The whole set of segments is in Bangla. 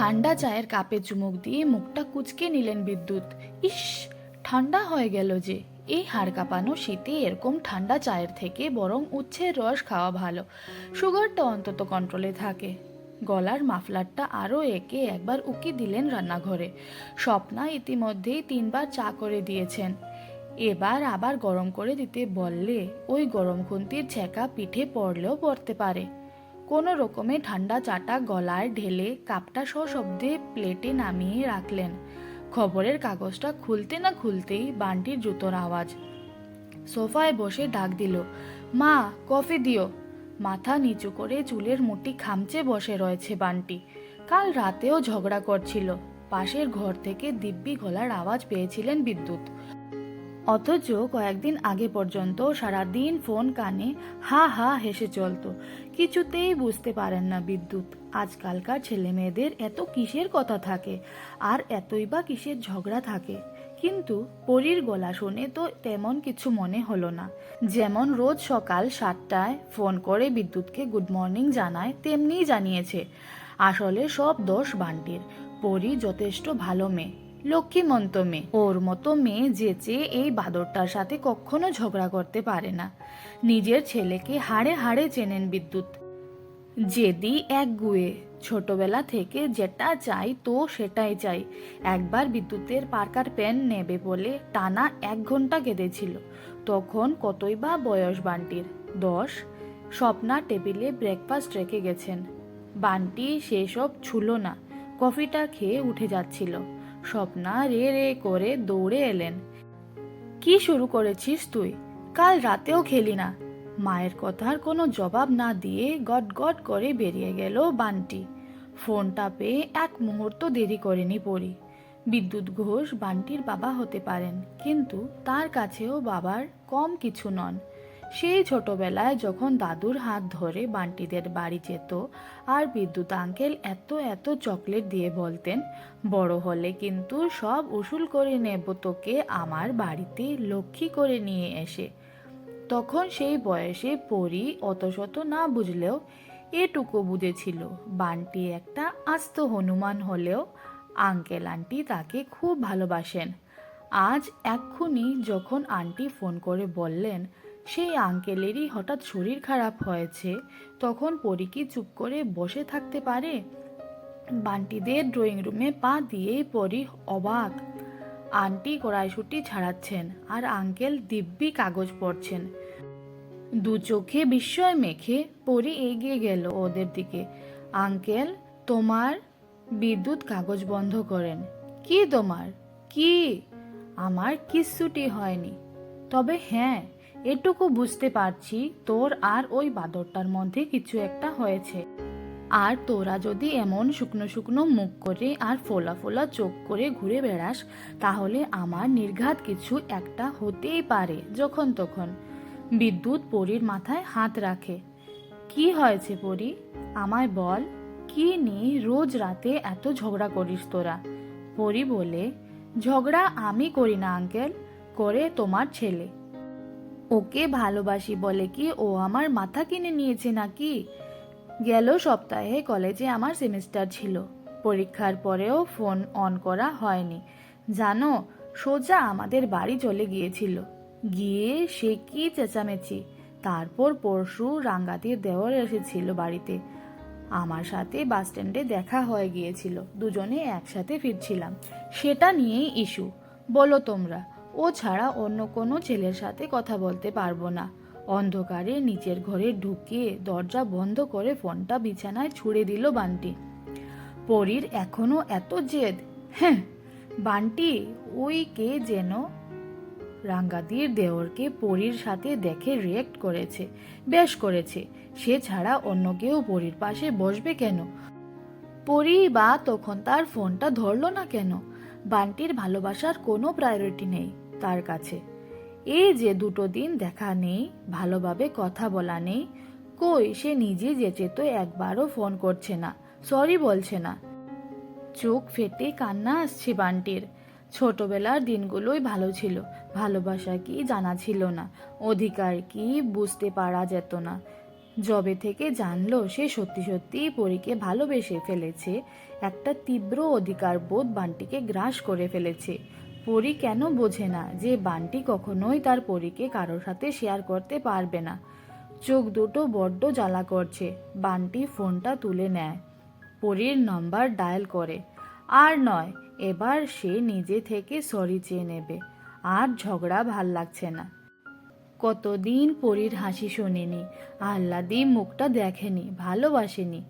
ঠান্ডা চায়ের কাপে চুমুক দিয়ে মুখটা কুঁচকে নিলেন বিদ্যুৎ। ইস, ঠান্ডা হয়ে গেল যে। এই হাড় কাঁপানো শীতে এরকম ঠান্ডা চায়ের থেকে বরং উচ্ছের রস খাওয়া ভালো। সুগারটা অন্তত কন্ট্রোলে থাকে। গলার মাফলারটা আরও একে একবার উকি দিলেন রান্নাঘরে। স্বপ্না ইতিমধ্যেই 3বার চা করে দিয়েছেন। এবার আবার গরম করে দিতে বললে ওই গরম খুন্তির ছ্যাঁকা পিঠে পড়লেও পড়তে পারে। কোনো রকমে ঠান্ডা চাটা গলায় ঢেলে কাপটা সশব্দে প্লেটে নামিয়ে রাখলেন। খবরের কাগজটা খুলতে না খুলতেই বান্টির জুতোর আওয়াজ। সোফায় বসে ডাক দিল, মা, কফি দিও। মাথা নিচু করে চুলের মুঠি খামচে বসে রয়েছে বান্টি। কাল রাতেও ঝগড়া করছিল। পাশের ঘর থেকে দিব্যি গলার আওয়াজ পেয়েছিলেন বিদ্যুৎ। অথচ কয়েকদিন আগে পর্যন্ত সারাদিন ফোন কানে হা হা হেসে চলত। কিছুতেই বুঝতে পারেন না বিদ্যুৎ আজকালকার ছেলে মেয়েদের এত কিসের কথা থাকে, আর এতই বা কিসের ঝগড়া থাকে। কিন্তু পরীর গলা শুনে তো তেমন কিছু মনে হলো না। যেমন রোজ সকাল 7টায় ফোন করে বিদ্যুৎকে গুড মর্নিং জানায়, তেমনিই জানিয়েছে। আসলে সব দোষ বান্টির। পরী যথেষ্ট ভালো মেয়ে, লক্ষ্মীমন্ত মেয়ে। ওর মতো মেয়ে যেচে এই বাদরটার সাথে কখনো ঝগড়া করতে পারে না। নিজের ছেলেকে হাড়ে হাড়ে চেনেন বিদ্যুৎ। জেদি একগুঁয়ে, ছোটবেলা থেকে যেটা চাই তো সেটাই চাই। একবার বিদ্যুতের পার্কার পেন নেবে বলে টানা 1 ঘন্টা কেঁদেছিল। তখন কতই বা বয়স বান্টির, 10। স্বপ্না টেবিলে ব্রেকফাস্ট রেখে গেছেন। বান্টি সেসব ছুল না, কফিটা খেয়ে উঠে যাচ্ছিল। স্বপ্না রে রে করে দৌড়ে এলেন। কি শুরু করেছিস তুই? কাল রাতেও খেলি না। মায়ের কথার কোনো জবাব না দিয়ে গট গট করে বেরিয়ে গেল বান্টি। ফোনটা পেয়ে এক মুহূর্ত দেরি করেনি পরি। বিদ্যুৎ ঘোষ বান্টির বাবা হতে পারেন, কিন্তু তার কাছেও বাবার কম কিছু নন। সেই ছোটবেলায় যখন দাদুর হাত ধরে বান্টিদের বাড়ি যেত আর বিদ্যুৎ আঙ্কেল এত এত চকলেট দিয়ে বলতেন, বড় হলে কিন্তু সব উসুল করে নেব তোকে আমার বাড়িতে লক্ষ্মী করে নিয়ে এসে। তখন সেই বয়সে পরি অত শত না বুঝলেও এটুকু বুঝেছিল বান্টি একটা আস্ত হনুমান হলেও আঙ্কেল আন্টি তাকে খুব ভালোবাসেন। আজ এক্ষুনি যখন আন্টি ফোন করে বললেন সেই আঙ্কেলেরই হঠাৎ শরীর খারাপ হয়েছে, তখন পরি কি চুপ করে বসে থাকতে পারে? বান্টিদের ড্রয়িং রুমে পা দিয়েই পরি অবাক। আন্টি কড়াইশুঁটি ছাড়াচ্ছেন আর আঙ্কেল দিব্যি কাগজ পড়ছেন। দু চোখে বিস্ময় মেখে পরি এগিয়ে গেল ওদের দিকে। আঙ্কেল, তোমার? বিদ্যুৎ কাগজ বন্ধ করেন। কি তোমার? কি? আমার কিচ্ছুটি হয়নি। তবে হ্যাঁ, এটুকু বুঝতে পারছি তোর আর ওই বাদরটার মধ্যে কিছু একটা হয়েছে। আর তোরা যদি এমন শুকনো শুকনো মুখ করে আর ফোলা ফোলা চোখ করে ঘুরে বেড়াস, তাহলে আমার নির্ঘাত কিছু একটা হতেই পারে যখন তখন। বিদ্যুৎ পরীর মাথায় হাত রাখে। কি হয়েছে পরী? আমায় বল, কি নিয়ে রোজ রাতে এত ঝগড়া করিস তোরা? পরী বলে, ঝগড়া আমি করি না আঙ্কেল, করে তোমার ছেলে। ওকে ভালোবাসি বলে কি ও আমার মাথা কিনে নিয়েছে নাকি? গেল সপ্তাহে কলেজে আমার সেমিস্টার ছিল। পরীক্ষার পরেও ফোন অন করা হয়নি। জানো, সোজা আমাদের বাড়ি চলে গিয়েছিল। গিয়ে সে কি চেঁচামেচি। তারপর পরশু রাঙ্গাতির দেওর এসেছিল বাড়িতে। আমার সাথে বাস স্ট্যান্ডে দেখা হয়ে গিয়েছিল, দুজনে একসাথে ফিরছিলাম। সেটা নিয়েই ইস্যু। বলো তোমরা, ও ছাড়া অন্য কোনো ছেলের সাথে কথা বলতে পারবো না। অন্ধকারে নিচের ঘরে ঢুকে দরজা বন্ধ করে ফোনটা বিছানায় ছুঁড়ে দিল বান্টি। পরীর এখনো এত জেদ? হ্যাঁ, বান্টি ওই কে যেন রাঙ্গাদির দেওরকে পরীর সাথে দেখে রিয়েক্ট করেছে। বেশ করেছে, সে ছাড়া অন্য কেউ পরীর পাশে বসবে কেন? পরী বা তখন তার ফোনটা ধরল না কেন? বান্টির ভালোবাসার কোনো প্রায়োরিটি নেই তার কাছে। এই যে 2 দিন দেখা নেই, ভালোভাবে কথা বলা নেই, কই সে নিজে যেচে তো একবারও ফোন করছে না, সরি বলছে না। চোখ ফেটে কান্না আসছে বান্টির। ছোটবেলার দিনগুলোই ভালো ছিল। ভালোবাসা কি জানা ছিল না, অধিকার কি বুঝতে পারা যেত না। যবে থেকে জানলো সে সত্যি সত্যিই পরীকে ভালোবেসে ফেলেছে, একটা তীব্র অধিকার বোধ বান্টিকে গ্রাস করে ফেলেছে। পরী কেন বোঝে না যে বান্টি কখনোই তার পরীকে কারোর সাথে শেয়ার করতে পারবে না। চোখ দুটো বড্ড জ্বালা করছে। বান্টি ফোনটা তুলে নেয়, পরীর নম্বর ডায়াল করে। আর নয়, এবার সে নিজে থেকে সরি চেয়ে নেবে। আর ঝগড়া ভাল লাগছে না। কতদিন পরীর হাসি শোনেনি, আহ্লাদি মুখটা দেখেনি, ভালোবাসেনি।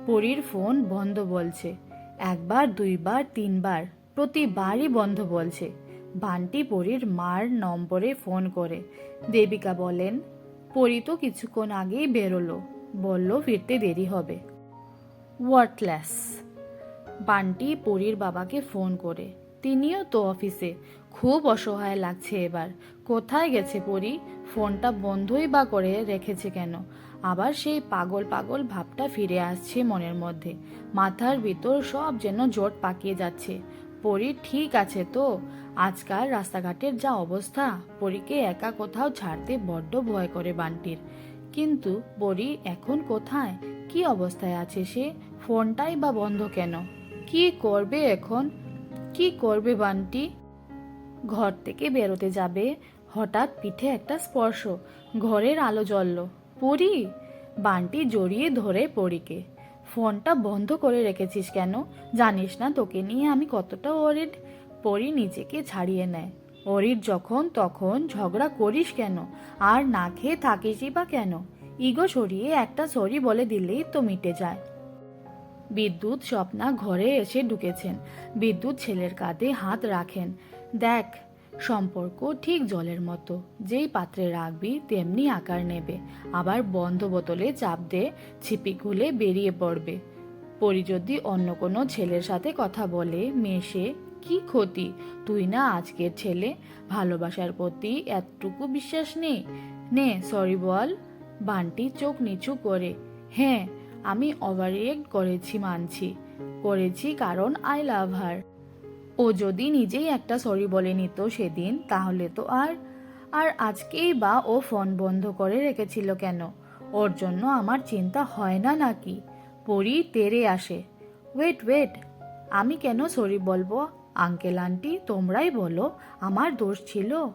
পরীর ফোন বন্ধ বলছে, একবার দুইবার তিনবার, প্রতিবারই বন্ধ বলছে। বান্টি পরীর মার নম্বরে ফোন করে। দেবিকা বলেন, পরী তো কিছুক্ষণ আগেই বেরোলো, বলল ফিরতে দেরি হবে। ওয়ার্টলেস। বান্টি পরীর বাবাকে ফোন করে, তিনিও তো অফিসে। খুব অসহায় লাগছে এবার। কোথায় গেছে পরী? ফোনটা বন্ধই বা করে রেখেছে কেন? আবার সেই পাগল পাগল ভাবটা ফিরে আসছে মনের মধ্যে। মাথার ভিতর সব যেন জোট পাকিয়ে যাচ্ছে। পরী ঠিক আছে তো? আজকাল রাস্তাঘাটের যা অবস্থা, পরীকে একা কোথাও ছাড়তে বড্ড ভয় করে বান্টির। কিন্তু পরী এখন কোথায়, কি অবস্থায় আছে সে? ফোনটাই বা বন্ধ কেন? কি করবে এখন? কি করবে বান্টি? ঘর থেকে বেরোতে যাবে, হঠাৎ পিঠে একটা স্পর্শ, ঘরের আলো জ্বলল। পরী! বান্টি জড়িয়ে ধরে পরীকে। ফোনটা বন্ধ করে রেখেছিস কেন? জানিস না তোকে নিয়ে আমি কতটা ওরিড? পরী নিজেকে ছাড়িয়ে নেয়। ওরিড যখন তখন ঝগড়া করিস কেন? আর না খেয়ে থাকিসই বা কেন? ইগো সরিয়ে একটা সরি বলে দিলেই তো মিটে যায়। বিদ্যুৎ স্বপ্না ঘরে এসে ঢুকেছেন। বিদ্যুৎ ছেলের কাঁধে হাত রাখেন। দেখ, সম্পর্ক ঠিক জলের মতো, যেই পাত্রে রাখবি তেমনি আকার নেবে। আবার বন্ধ বোতলে চাপ দে, ছিপি খুলে বেরিয়ে পড়বে। পরি যদি অন্য কোনো ছেলের সাথে কথা বলে মেশে, কি ক্ষতি? তুই না আজকের ছেলে, ভালোবাসার প্রতি এতটুকু বিশ্বাস নেই? নে সরি বল। বান্টি চোখ নিচু করে, হ্যাঁ আমি ওভাররিয়েক্ট করেছি, মানছি করেছি, কারণ আই লাভ হার। ও যদি নিজেই একটা সরি বলে নিত সেদিন, তাহলে তো আর আর আজকেই বা ও ফোন বন্ধ করে রেখেছিল কেন? ওর জন্য আমার চিন্তা হয় না নাকি? পরি তেরে আসে, ওয়েট ওয়েট, আমি কেন সরি বলবো? আঙ্কেল আন্টি তোমরাই বলো, আমার দোষ ছিল।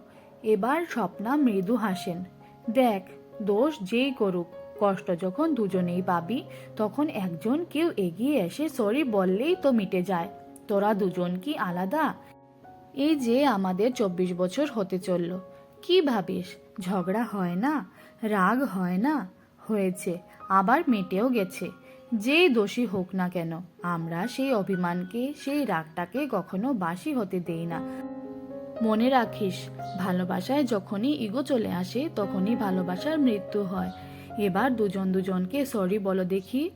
এবার স্বপ্না মৃদু হাসেন। দেখ, দোষ যেই করুক, কষ্ট যখন দুজনেই পাবি, তখন একজন কেউ এগিয়ে এসে সরি বললেই তো মিটে যায়। তোরা দুজন কি আলাদা? এই যে আমাদের 24 বছর হতে চলল, কি ভাবিস ঝগড়া হয় না, রাগ হয় না? হয়েছে, আবার মিটেও গেছে। যেই দোষী হোক না কেন, আমরা সেই অভিমানকে, সেই রাগটাকে কখনো বাসি হতে দেই না। মনে রাখিস, ভালোবাসায় যখনই ইগো চলে আসে তখনই ভালোবাসার মৃত্যু হয়। এবার দুজন দুজনকে সরি বলো দেখি।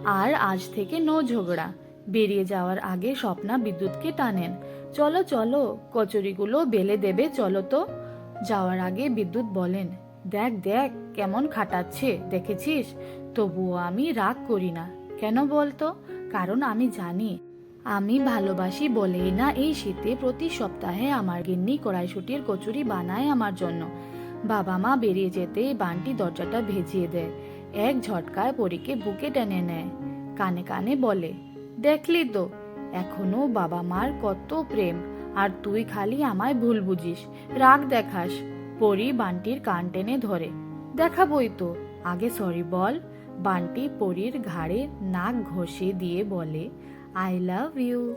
আর আজ থেকে নো ঝগড়া। বেরিয়ে যাওয়ার আগে স্বপ্না বিদ্যুৎকে টানেন, চলো চলো, কচুরিগুলো বেলে দেবে, চলো তো। যাওয়ার আগে বিদ্যুৎ বলেন, দেখ দেখ কেমন খাটাচ্ছে, দেখেছিস? তবুও আমি রাগ করি না। কেন বলতো? কারণ আমি জানি, আমি ভালোবাসি বলেই না এই শীতে প্রতি সপ্তাহে আমার গিন্নি কড়াইশুটির কচুরি বানায় আমার জন্য। বাবা মা বেরিয়ে যেতেই বান্টি দরজাটা ভেজিয়ে দেয়। এক ঝটকায় পরীকে বুকে টেনে নেয়, কানে কানে বলে, দেখলি তো, এখনো বাবা মার কত প্রেম, আর তুই খালি আমায় ভুল বুঝিস, রাগ দেখাস। পরী বান্টির কান টেনে ধরে, দেখাবই তো, আগে সরি বল। বান্টি পরীর ঘাড়ে নাক ঘষে দিয়ে বলে, আই লাভ ইউ।